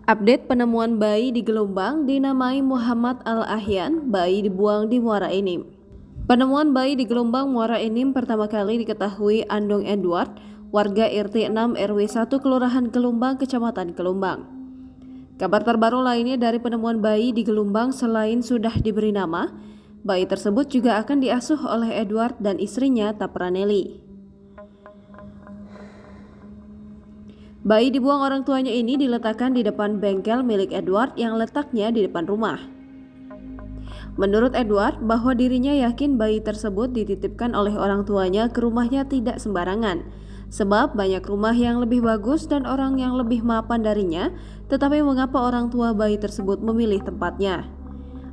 Update penemuan bayi di Gelombang dinamai Muhammad Al-Ahyan, bayi dibuang di Muara Enim. Penemuan bayi di Gelombang Muara Enim pertama kali diketahui Andong Edward, warga RT 6 RW 1 Kelurahan Gelombang, Kecamatan Gelombang. Kabar terbaru lainnya dari penemuan bayi di Gelombang selain sudah diberi nama, bayi tersebut juga akan diasuh oleh Edward dan istrinya Tapranelli. Bayi dibuang orang tuanya ini diletakkan di depan bengkel milik Edward yang letaknya di depan rumah. Menurut Edward, bahwa dirinya yakin bayi tersebut dititipkan oleh orang tuanya ke rumahnya tidak sembarangan, sebab banyak rumah yang lebih bagus dan orang yang lebih mapan darinya, tetapi mengapa orang tua bayi tersebut memilih tempatnya?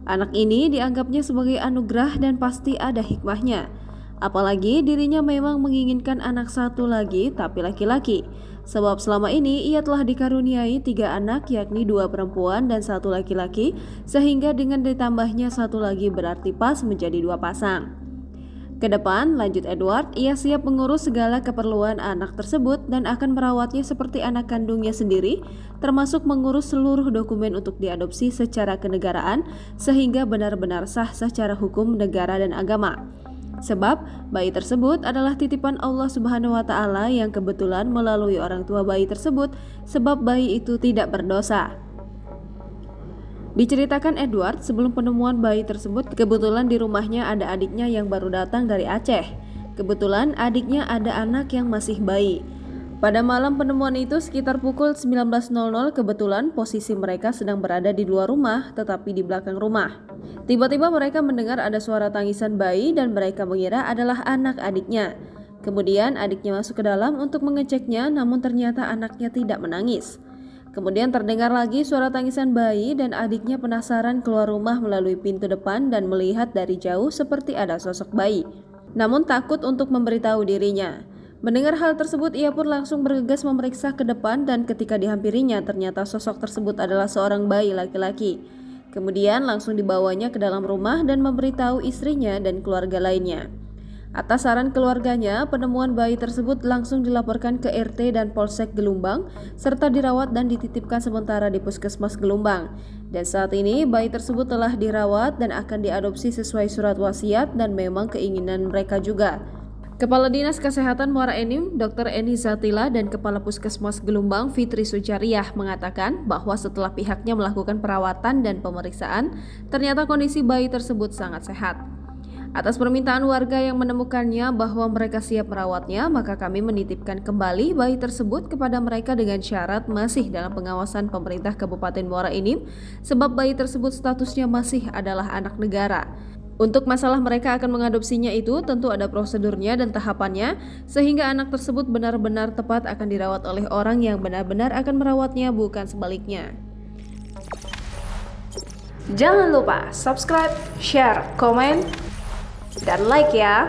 Anak ini dianggapnya sebagai anugerah dan pasti ada hikmahnya. Apalagi dirinya memang menginginkan anak satu lagi tapi laki-laki, sebab selama ini ia telah dikaruniai 3 anak, yakni 2 perempuan dan 1 laki-laki, sehingga dengan ditambahnya 1 lagi berarti pas menjadi 2 pasang. Kedepan, lanjut Edward, ia siap mengurus segala keperluan anak tersebut dan akan merawatnya seperti anak kandungnya sendiri, termasuk mengurus seluruh dokumen untuk diadopsi secara kenegaraan sehingga benar-benar sah secara hukum negara dan agama. Sebab bayi tersebut adalah titipan Allah Subhanahu wa Ta'ala yang kebetulan melalui orang tua bayi tersebut, sebab bayi itu tidak berdosa. Diceritakan Edward, sebelum penemuan bayi tersebut, kebetulan di rumahnya ada adiknya yang baru datang dari Aceh. Kebetulan adiknya ada anak yang masih bayi. Pada malam penemuan itu sekitar pukul 19.00, kebetulan posisi mereka sedang berada di luar rumah tetapi di belakang rumah. Tiba-tiba mereka mendengar ada suara tangisan bayi dan mereka mengira adalah anak adiknya. Kemudian adiknya masuk ke dalam untuk mengeceknya, namun ternyata anaknya tidak menangis. Kemudian terdengar lagi suara tangisan bayi dan adiknya penasaran keluar rumah melalui pintu depan dan melihat dari jauh seperti ada sosok bayi. Namun takut untuk memberitahu dirinya. Mendengar hal tersebut, ia pun langsung bergegas memeriksa ke depan dan ketika dihampirinya ternyata sosok tersebut adalah seorang bayi laki-laki. Kemudian langsung dibawanya ke dalam rumah dan memberitahu istrinya dan keluarga lainnya. Atas saran keluarganya, penemuan bayi tersebut langsung dilaporkan ke RT dan Polsek Gelombang serta dirawat dan dititipkan sementara di Puskesmas Gelombang. Dan saat ini bayi tersebut telah dirawat dan akan diadopsi sesuai surat wasiat dan memang keinginan mereka juga. Kepala Dinas Kesehatan Muara Enim, Dr. Eni Zatila dan Kepala Puskesmas Gelombang, Fitri Sucariah, mengatakan bahwa setelah pihaknya melakukan perawatan dan pemeriksaan, ternyata kondisi bayi tersebut sangat sehat. Atas permintaan warga yang menemukannya bahwa mereka siap merawatnya, maka kami menitipkan kembali bayi tersebut kepada mereka dengan syarat masih dalam pengawasan pemerintah Kabupaten Muara Enim, sebab bayi tersebut statusnya masih adalah anak negara. Untuk masalah mereka akan mengadopsinya itu tentu ada prosedurnya dan tahapannya, sehingga anak tersebut benar-benar tepat akan dirawat oleh orang yang benar-benar akan merawatnya, bukan sebaliknya. Jangan lupa subscribe, share, komen, dan like ya.